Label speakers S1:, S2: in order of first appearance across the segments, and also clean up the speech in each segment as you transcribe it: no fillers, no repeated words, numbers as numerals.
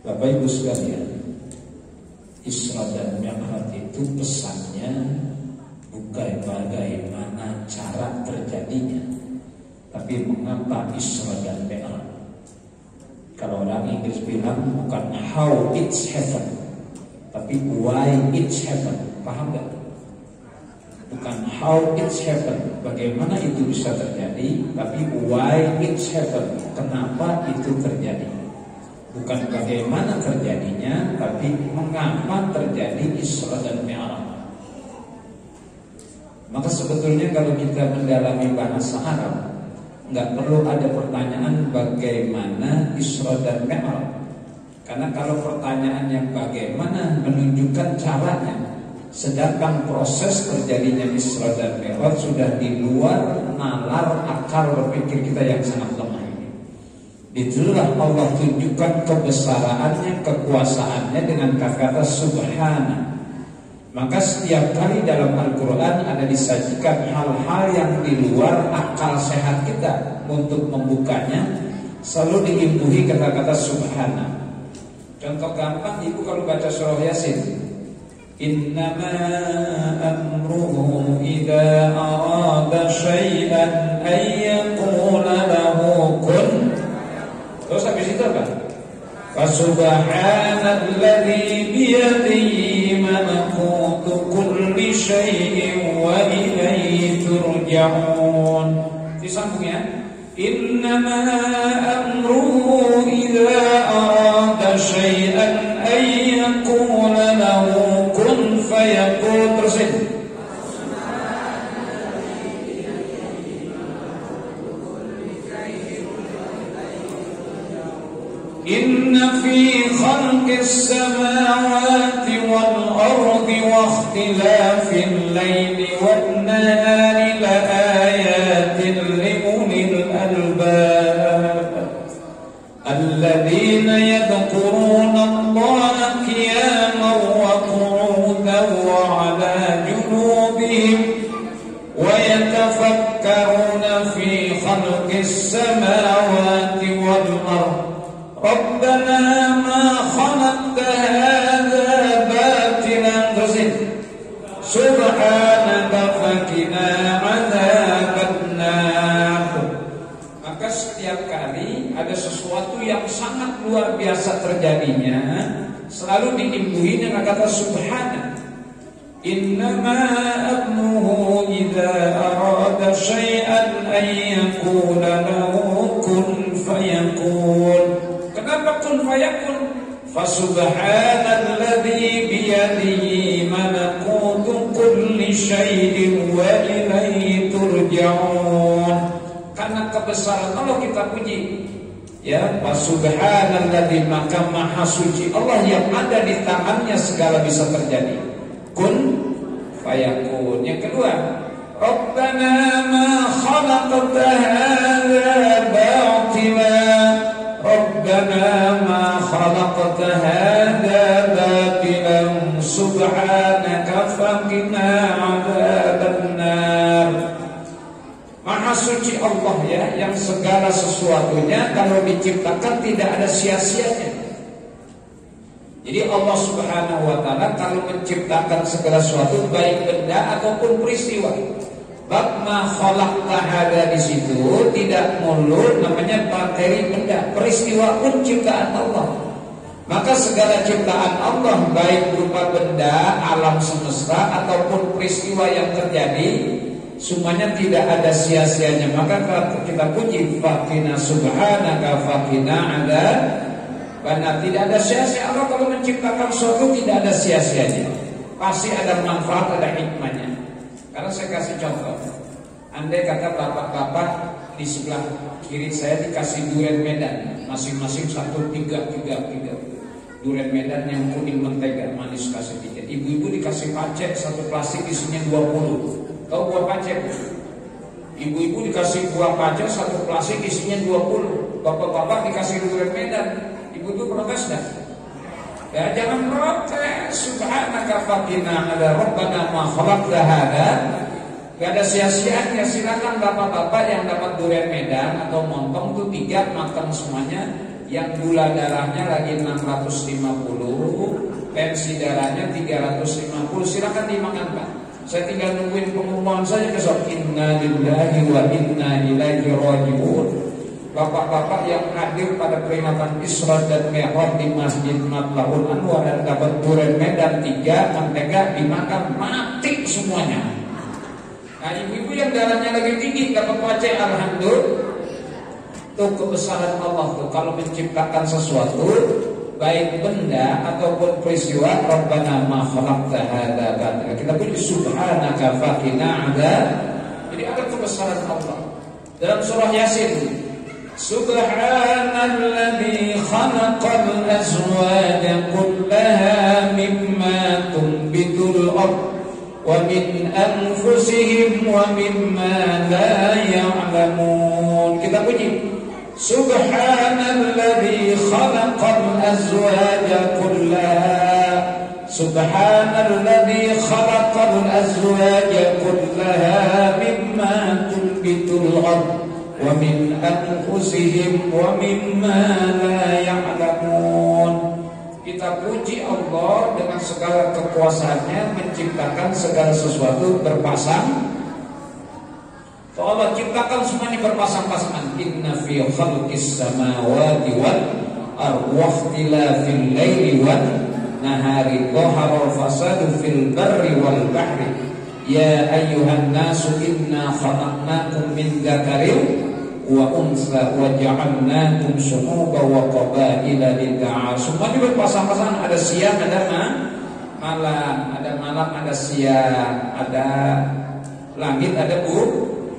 S1: Bapak Ibu sekalian, Isra dan Mi'raj itu pesannya bukan bagaimana cara terjadinya, tapi mengapa Isra dan Mi'raj. Kalau orang Inggris bilang bukan how it's happen, tapi why it's happen. Paham gak? Bukan how it's happen, bagaimana itu bisa terjadi, tapi why it's happen, kenapa itu terjadi. Bukan bagaimana terjadinya, tapi mengapa terjadi Isra dan Mi'raj. Maka sebetulnya kalau kita mendalami bahasa Arab, nggak perlu ada pertanyaan bagaimana Isra dan Mi'raj. Karena kalau pertanyaan yang bagaimana menunjukkan caranya, sedangkan proses terjadinya Isra dan Mi'raj sudah di luar nalar akal berpikir kita yang sangat lemah. Itulah Allah tunjukkan kebesarannya, kekuasaannya dengan kata-kata subhana. Maka setiap kali dalam Al-Quran ada disajikan hal-hal yang di luar akal sehat kita, untuk membukanya selalu diimbuhi kata-kata subhana. Contoh gampang, ibu kalau baca surah Yasin, innama amruhu idza arada syai'an ayyaqula lahu kun. Terus habis itu apa? Fasubhanalladzi biyadihi malakutu kulli syai'in wa ilaihi turja'un. Disambung ya. Innama amruhu idza arada syai'an ay yaqula lahu kun fayakun. Terusin. Inna fi khalqis samawati wal ardi wa ikhtilafil laili wan nahari la ayatin li ulil albab alladhina yadhkuruna Allaha qiyaman wa qu'udan wa 'ala junubihim wa yatafakkaruna fi khalqis samawati wal ardi Rabbana ma khalaqta hadza batilan subhanaka faqina adzabannar. Maka setiap kali ada sesuatu yang sangat luar biasa terjadinya, selalu diimbuhi dengan kata subhana. Innama amruhu idza arada syai'an ay yaqula lahu kun fayakun. Kenapa kun fayakun? Fasubhanalladzi biyadihi malakutu kulli syai'in wa ilaihi turja'un. Karena kebesaran Allah kita puji. Ya, fasubhanalladzi, maka maha suci Allah yang ada di tangannya segala bisa terjadi. Kun fayakun. Yang kedua, Rabbana ma khalaqta hadza batila. Rabbana ma khalaqta hadza batilan subhanaka faqina adzabannar. Maha suci Allah ya, yang segala sesuatunya kalau diciptakan tidak ada sia-sianya. Jadi Allah Subhanahu wa taala kalau menciptakan segala sesuatu, baik benda ataupun peristiwa, bab ma khalaqta hada di situ tidak melulu namanya materi benda, peristiwa pun ciptaan Allah. Maka segala ciptaan Allah baik berupa benda, alam semesta ataupun peristiwa yang terjadi, semuanya tidak ada sia-sianya. Maka kita puji faqina subhanaka faqina adzabannar. Tidak ada sia-sia. Allah kalau menciptakan sesuatu tidak ada sia-sianya, pasti ada manfaat, ada hikmahnya. Karena saya kasih contoh, andai kata bapak-bapak di sebelah kiri saya dikasih durian Medan, masing-masing 1 3 durian Medan yang kuning mentega manis kasih 3. Ibu-ibu dikasih pacek 1 plastik isinya 20. Tahu buah pacek? Ibu-ibu dikasih buah pacek 1 plastik isinya 20. Bapak-bapak dikasih durian Medan, ibu-ibu protes enggak? Ya jangan protes. Subhanaka faqina ada Rabbana ma khalaqta hada. Gak ada sia-sianya. Silakan bapak-bapak yang dapat durian Medan atau montong itu 3 makan semuanya. yang gula darahnya lagi 650, tensi darahnya 350, silakan dimakan Pak. Saya tinggal nungguin pengumuman saja besok. Inna lillahi wa inna ilaihi raji'un. Bapak-bapak yang hadir pada peringatan Isra dan Mi'raj di Masjid Matlahul Anwar dan dapat durian Medan 3 mentega dimakan mati semuanya. Nah, ibu-ibu yang darahnya lagi tinggi dapat baca alhamdulillah. Itu kebesaran Allah tuh kalau menciptakan sesuatu baik benda ataupun peristiwa. Rabbana ma khalaqta hadza batila. Kita puji subhanaka faqina adzab. Jadi ada kebesaran Allah. Dalam surah Yasin, subhanalladzi khalaqal azwaja kullaha mimma tunbitul ardh wa min anfusihim wa mimma la ya'lamun. Kita puji subhanalladzi khalaqal azwaja kullaha. Subhanalladzi khalaqal azwaja kullaha mimma tunbitul ardh wa min anfusihim wa mimma la ya'lamun. Kita puji Allah dengan segala kekuasaannya menciptakan segala sesuatu berpasang. Kalau Allah ciptakan semuanya berpasang-pasangan. Inna fi khalqis samawati wal ardi wa ikhtilafil laili wan nahari dhahara fasadu fil barri wal bahri. Ya ayyuhan nasu inna khalaqnakum min dzakarin wa unsa wa ja'alnakum syu'uban wa qabaila lita'arafu. Semuanya berpasang-pasangan, ada siang, ada malam, ada malam, ada siang, ada langit, ada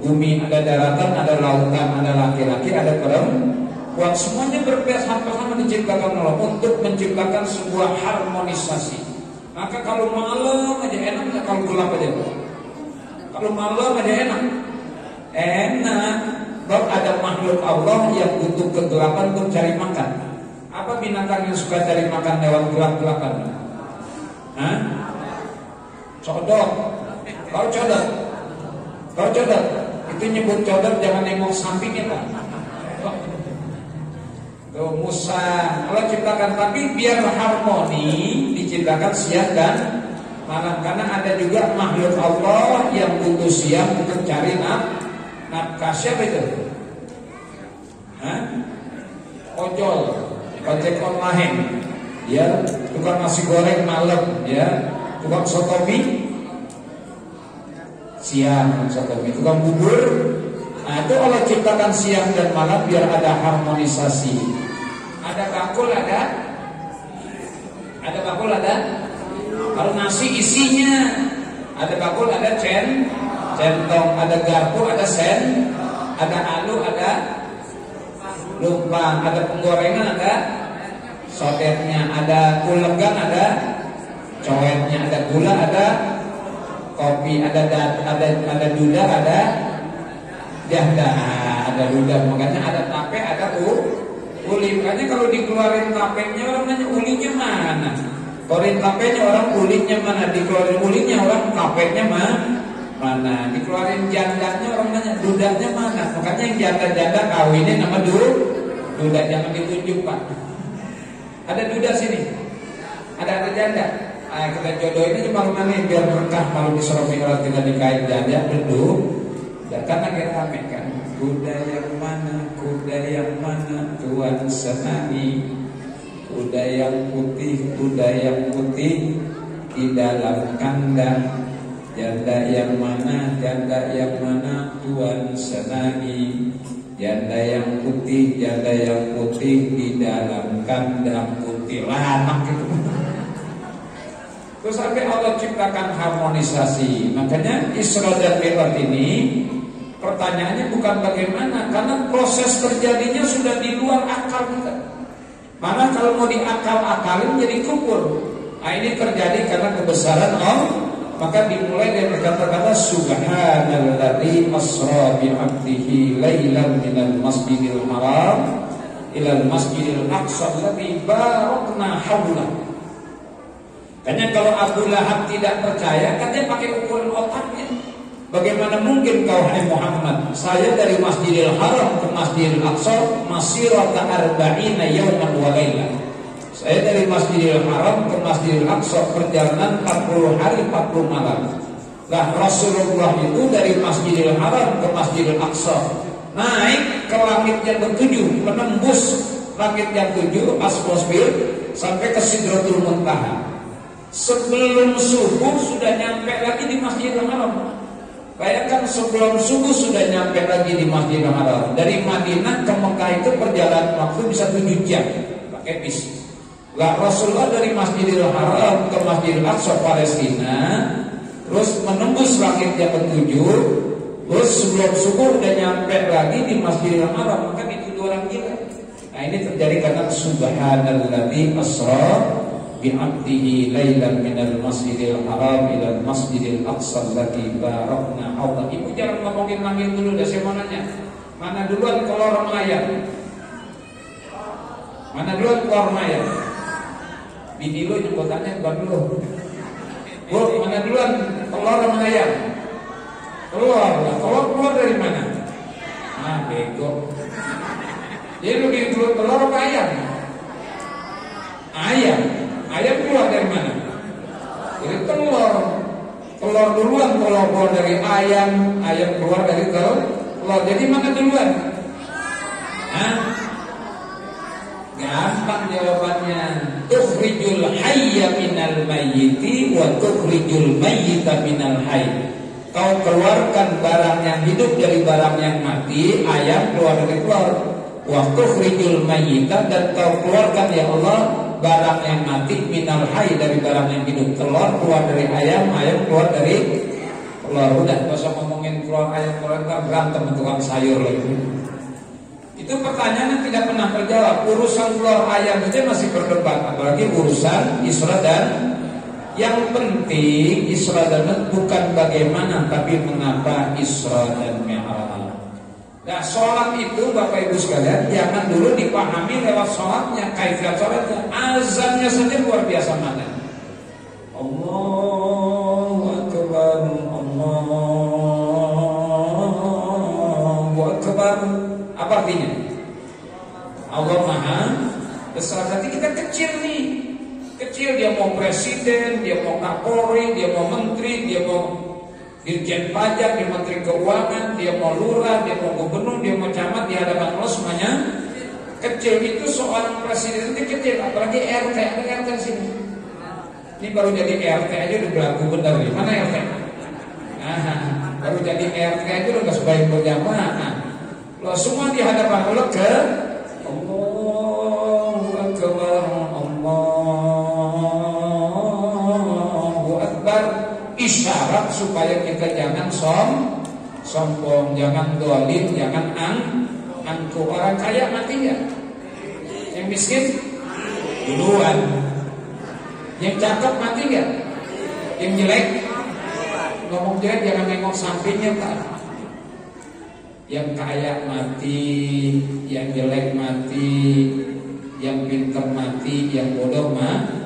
S1: bumi, ada daratan, ada lautan, ada laki-laki, ada perempuan. Semuanya berpasang-pasangan diciptakan Allah untuk menciptakan sebuah harmonisasi. Maka kalau malam aja enak, kalau gelap aja. Kalau malam aja enak. Enak. Kalau ada makhluk Allah yang butuh kegelapan untuk cari makan. Apa binatang yang suka cari makan lewat gelap-gelapan? Hah? Codot. Kau codot. Kau codot. Itu nyebut codot jangan nengok sampingnya Pak. Tuh Musa Allah ciptakan, tapi biar harmoni diciptakan siang dan malam. Karena ada juga makhluk Allah yang butuh siang untuk cari nafkah. Siapa itu? Hah? Ojol, ojek online, ya, tukang nasi goreng malam, ya, tukang soto mie siang, soto mie, tukang bubur. Nah, itu Allah ciptakan siang dan malam biar ada harmonisasi. Ada bakul, ada bakul, ada. Kalau nasi isinya ada bakul, ada centong, ada garpu, ada ada alu, ada lumpang, ada penggorengan, ada sotetnya, ada kulegang, ada coetnya, ada gula, ada kopi, ada duda, ada janda, ada duda. Makanya ada tape, ada uli. Makanya kalau dikeluarin tapenya orang nanya ulinya mana? Keluarin tapenya orang ulinya mana? Dikeluarin ulinya orang tapenya mana? Dikeluarin jandanya orang nanya dudanya mana? Makanya yang janda-janda kawinnya nama duda, jangan ditunjuk Pak. Ada duda sini, ada janda. Kita jodohin aja malam ini biar berkah. Kalau di Surah Mi'raj kita nikahin janda duduk. Karena kita rame kan. Kuda yang mana? Kuda yang mana? Tuan senangi. Kuda yang putih di dalam kandang. Janda yang mana? Janda yang mana? Tuan senangi. Janda yang putih di dalam kandang putih lanak itu. Terus sampai Allah ciptakan harmonisasi. Makanya Isra dan Mi'raj ini pertanyaannya bukan bagaimana, karena proses terjadinya sudah di luar akal kita. Mana kalau mau diakal-akalin jadi kufur. Nah, ini terjadi karena kebesaran Allah. Maka dimulai dari kata-kata subhanalladzi asra bi 'abdihi lailan minal masjidil haram ilal masjidil aqsa alladzi barakna haulahu. Karena kalau Abu Lahab tidak percaya, kan dia pakai ukuran otaknya. Bagaimana mungkin kau hai Muhammad, saya dari Masjidil Haram ke Masjidil Aqsa masirata arba'ina yawman wa lailah. Saya dari Masjidil Haram ke Masjidil Aqsa perjalanan 40 hari 40 malam. Lah Rasulullah itu dari Masjidil Haram ke Masjidil Aqsa naik ke langit yang ketujuh, menembus langit yang ketujuh atmosfer sampai ke Sidratul Muntaha. Sebelum subuh sudah nyampe lagi di Masjidil Haram. Bayangkan sebelum subuh sudah nyampe lagi di Masjidil Haram. Dari Madinah ke Mekah itu perjalanan waktu bisa 7 jam pakai bis. Lah Rasulullah dari Masjidil Haram ke Masjidil Aqsa Palestina, terus menembus langit yang ketujuh, terus sebelum subuh udah nyampe lagi di Masjidil Haram. Maka itu orang gila. Nah ini terjadi karena subhanalladzi asra bi'abdihi lailan minal masjidil haram ilal masjidil aqsa allati barakna hawla. Ibu jangan ngomongin langit dulu, dah saya mau nanya. Mana duluan telur ayam? Mana duluan telur ayam? Bini lu yang tanya bukan dulu. Bu, mana duluan telur ayam? Telur keluar dari mana? Ah, bego. Jadi lebih dulu telur apa ayam? Ayam. Ayam keluar dari mana? Dari telur. Telur duluan, telur keluar dari ayam, ayam keluar dari telur. Jadi mana duluan? Hah? Gampang jawabannya. Tukhrijul hayya minal mayyiti wa tukhrijul mayyita minal hayy. Kau keluarkan barang yang hidup dari barang yang mati. Ayam keluar dari telur. Wa tukhrijul mayyita, dan kau keluarkan ya Allah barang yang mati minal hayy, dari barang yang hidup. Telur keluar dari ayam, ayam keluar dari telur. Udah, gak usah ngomongin keluar ayam, keluar berantem tukang sayur lagi. Itu pertanyaan yang tidak pernah terjawab. Urusan telur ayam saja masih berdebat, apalagi urusan Isra dan yang penting Isra dan bukan bagaimana, tapi mengapa Isra dan Mi'raj. Nah, sholat itu Bapak Ibu sekalian jangan dulu dipahami lewat sholatnya, kaifiyat sholatnya. Azannya saja luar biasa mana. Allahu Akbar, Allahu Akbar. Apa artinya? Allah Maha besar. Nanti kita kecil nih. Kecil, dia mau presiden, dia mau kapolri, dia mau menteri, dia mau Dirjen Pajak, dia Menteri Keuangan, dia mau lurah, dia mau gubernur, dia mau camat, di hadapan Allah semuanya kecil. Itu seorang presiden itu kecil, apalagi RT, ada RT sini. Ini baru jadi RT aja udah belagu bener nih. Mana RT? Baru jadi RT aja udah gak sebaik berjamaah. Loh, semua di hadapan Allah ke Allahu Akbar, Allahu Akbar. Isyarat supaya kita jangan sombong, jangan dolim, jangan angkuh. Orang kaya mati ya, yang miskin duluan. Yang cakep mati ya, yang jelek ngomong jelek jangan nengok sampingnya kan. Yang kaya mati, yang jelek mati, yang pintar mati, yang bodoh mati,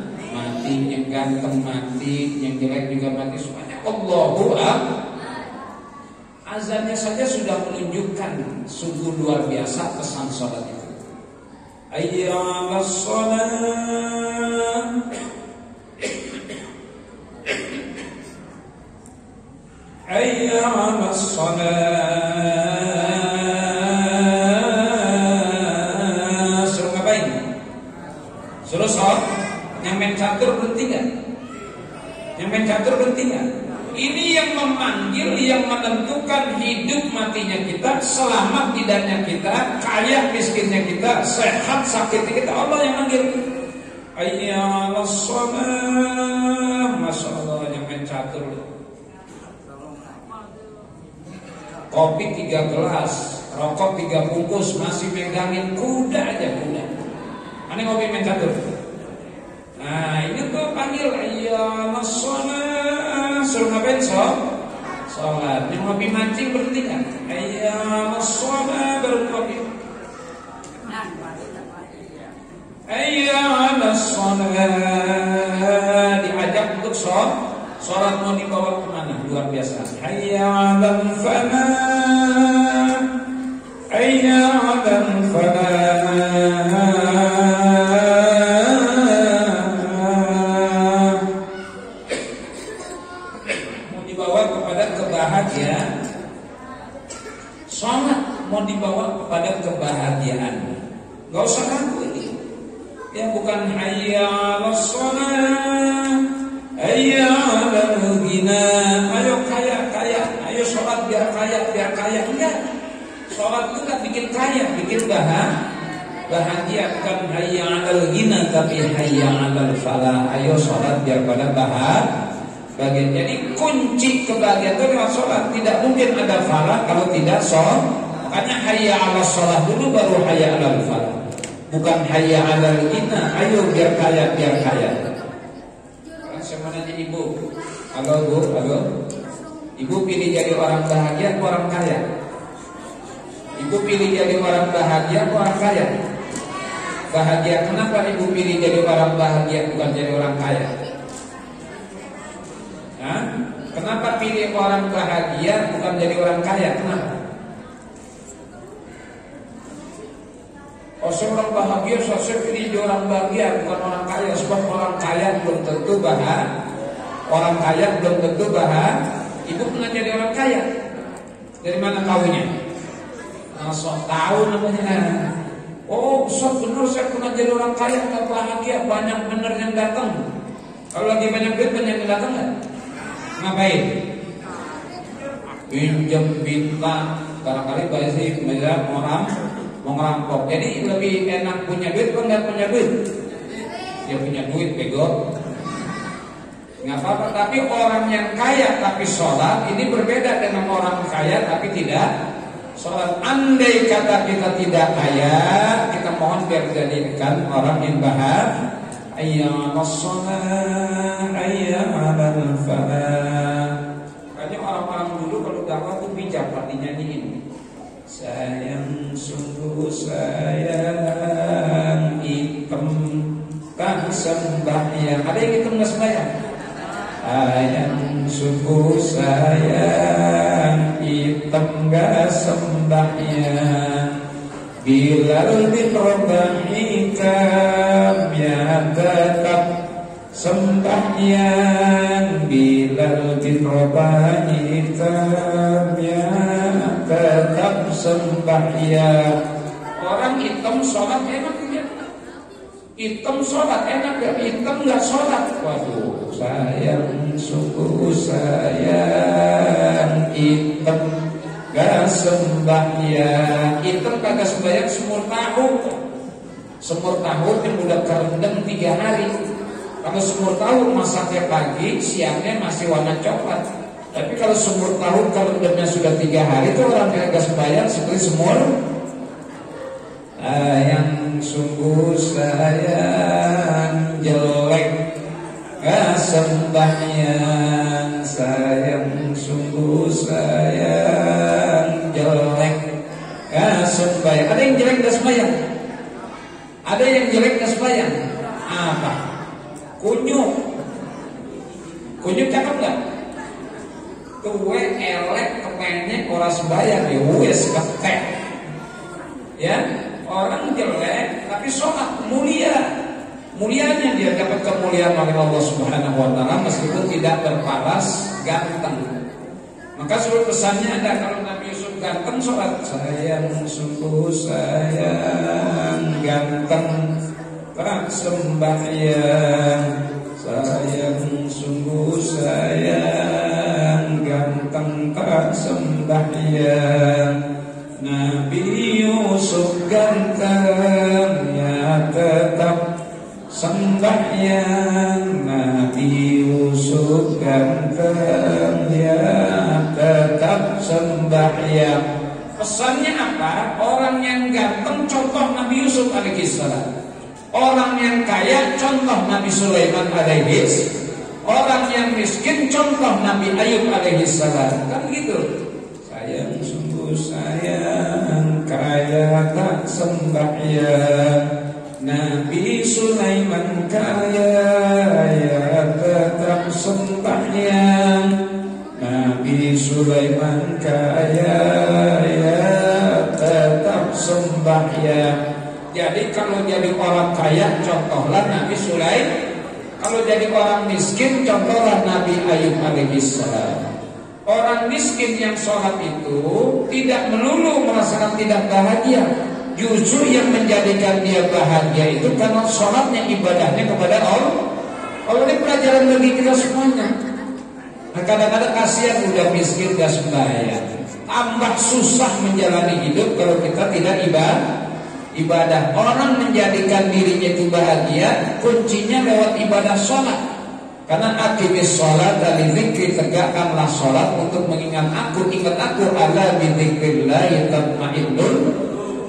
S1: yang ganteng mati, yang jelek juga mati, semuanya Allahu Akbar. Azannya saja sudah menunjukkan sungguh luar biasa pesan sholat itu. Hayya 'alas shalah, hayya 'alas shalah. Suruh ngapain? Suruh sholat. Yang main catur berhenti gak? Yang main catur berhenti gak? Ini yang memanggil, yang menentukan hidup matinya kita, selamat tidaknya kita, kaya miskinnya kita, sehat sakitnya kita, Allah yang manggil. Hayya 'alas shalah. Masya Allah, yang main catur. Kopi 3 gelas, rokok 3 bungkus, masih megangin kuda aja, kuda. Mana ngopi main catur? Nah ini tuh panggil ayya masolah, suruh ngapain sholat. Yang ngopi mancing berhenti kan? Ayya masolah baru ngopi. Ayya masolah, diajak untuk Sholat mau dibawa kemana? Luar biasa. Hayya 'alal falah, hayya 'alal falah. Mau dibawa kepada kebahagiaan. Sholat mau dibawa kepada kebahagiaan. Gak usah ragu ini. Yang bukan hayya 'alas shalah, hayya 'alal ghina. Ayo kaya, ayo sholat biar kaya. Enggak. Sholat itu kan bikin kaya, bikin bahagia. Bukan hayya 'alal ghina, tapi hayya 'alal falah. Ayo sholat biar pada bahagia. Jadi kunci kebahagiaan itu lewat sholat. Tidak mungkin ada falah kalau tidak sholat. Makanya hayya 'alas shalah dulu baru hayya 'alal falah. Bukan hayya 'alal ghina, ayo biar kaya. Saya mau nanya ibu. Halo Bu, halo. Ibu pilih jadi orang bahagia atau orang kaya? Ibu pilih jadi orang bahagia atau orang kaya? Bahagia. Kenapa ibu pilih jadi orang bahagia bukan jadi orang kaya? Hah? Kenapa pilih orang bahagia bukan jadi orang kaya? Kenapa? Oh, seorang bahagia, saya pilih jadi orang bahagia bukan orang kaya. Sebab orang kaya belum tentu bahagia. Orang kaya belum tentu bahagia. Ibu pernah jadi orang kaya? Dari mana tahunya? Sok tahu namanya. Oh, Ustaz benar saya pernah jadi orang kaya, nggak bahagia, banyak bener yang datang. Kalau lagi banyak duit banyak yang datang nggak? Ngapain? Pinjam minta, barangkali banyak sih melihat orang mau ngerampok. Jadi lebih enak punya duit atau nggak punya duit? Dia punya duit, bego. Nggak apa-apa. Tapi orang yang kaya tapi sholat ini berbeda dengan orang kaya tapi tidak sholat. Andai kata kita tidak kaya, kita mohon biar dijadikan orang yang bahagia. Hayya 'alas shalah, hayya 'alal falah. Makanya orang-orang dulu kalau dakwah tuh bijak, dinyanyiin. Sayang, sungguh sayang, hitam tak sembahyang. Ada yang hitam nggak sembahyang? Sayang, sungguh sayang, hitam nggak sembahyang. Bilal bin Rabah hitam, ya tetap sembahyang. Bilal bin Rabah hitam, ya tetap sembahyang. Orang hitam sholat enak ya? Hitam sholat enak ya? Hitam nggak sholat. Waduh, sayang, sungguh sayang, hitam gak sembahyang. Hitam kagak sembahyang semur tahu yang udah kerendam 3 hari. Kalau semur tahu masaknya pagi, siangnya masih warna coklat. Tapi kalau semur tahu kerendamnya sudah 3 hari, itu orang yang gak sembahyang seperti semur. Yang sungguh sayang, jelek gak sembahyang. Sayang, sungguh sayang, jelek gak sembahyang. Ada yang jelek gak sembahyang? Ada yang jelek gak sembahyang? Apa? Kunyuk. Kunyuk cakep gak? Tuwe elek kepenyek orang sembahyang. Ya wes ketek. Ya, orang jelek tapi sholat mulia. Mulianya dia dapat kemuliaan oleh Allah Subhanahu wa taala meskipun tidak berparas ganteng. Maka seluruh pesannya ada kalau Nabi Yusuf ganteng sholat. Sayang, sungguh sayang, ganteng tak sembahyang. Sayang, sungguh sayang, ganteng tak sembahyang. Nabi Yusuf ganteng, ya tetap sembahyang. Nabi Yusuf ganteng, ya tetap sembahyang. Pesannya apa? Orang yang ganteng contoh Nabi Yusuf alaihissalam. Orang yang kaya contoh Nabi Sulaiman alaihissalam. Orang yang miskin contoh Nabi Ayub alaihissalam. Kan gitu. Sayang, sungguh sayang, kaya tak sembahyang. Nabi Sulaiman kaya, ya tetap sembahyang. Sulaiman kaya ya tetap sembahyang. Jadi kalau jadi orang kaya contohlah Nabi Sulaiman, kalau jadi orang miskin contohlah Nabi Ayub alaihissalam. Orang miskin yang sholat itu tidak melulu merasakan tidak bahagia, justru yang menjadikan dia bahagia itu karena sholatnya, ibadahnya kepada Allah. Kalau ini pelajaran bagi kita semuanya. Nah, kadang-kadang kasihan udah miskin gak sembahyang, tambah susah menjalani hidup kalau kita tidak ibadah. Orang menjadikan dirinya itu bahagia, kuncinya lewat ibadah sholat. Karena aqimis sholat dari zikri, tegakkanlah sholat untuk mengingat aku, ingat aku, ala bi dzikrillah tatma'innul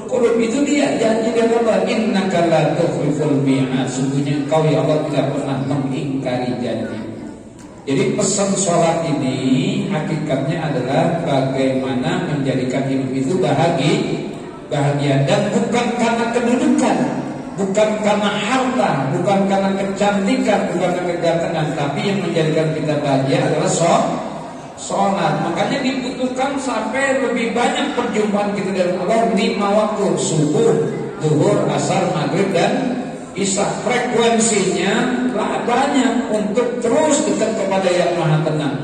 S1: qulub. Itu dia janji dari Allah, innaka la tukhliful mi'ad, sungguhnya engkau ya Allah tidak pernah mengingkari janji. Jadi pesan sholat ini hakikatnya adalah bagaimana menjadikan hidup itu bahagia, dan bukan karena kedudukan, bukan karena harta, bukan karena kecantikan, bukan karena kegantengan, tapi yang menjadikan kita bahagia adalah sholat. Makanya dibutuhkan sampai lebih banyak perjumpaan kita dengan Allah 5 waktu: subuh, zuhur, asar, maghrib, dan isya. Frekuensinya banyak untuk terus dekat kepada yang Maha Tenang.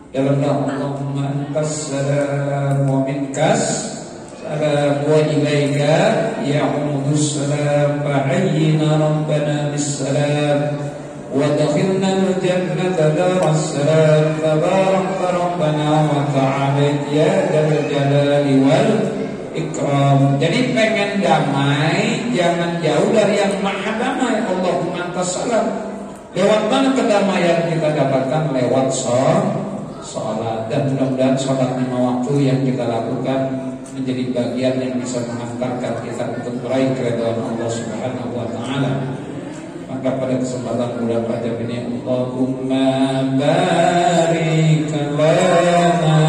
S1: Dalam Allahumma antas salam wa minkas salam wa ilaika ya'udus salam fa'ayyina rabbana bissalam wa dakhilna al-jannata daras salam tabarakta rabbana wa ta'ala ya dzal jalali wal ikram. Jadi pengen damai jangan jauh dari yang Maha Damai. Allahumma antas salam. Lewat mana kedamaian kita dapatkan? Lewat sholat. Dan mudah-mudahan sholat 5 waktu yang kita lakukan menjadi bagian yang bisa mengantarkan kita untuk meraih keridhaan Allah Subhanahu wa taala. Maka pada kesempatan bulan Rajab ini, Allahumma barik lana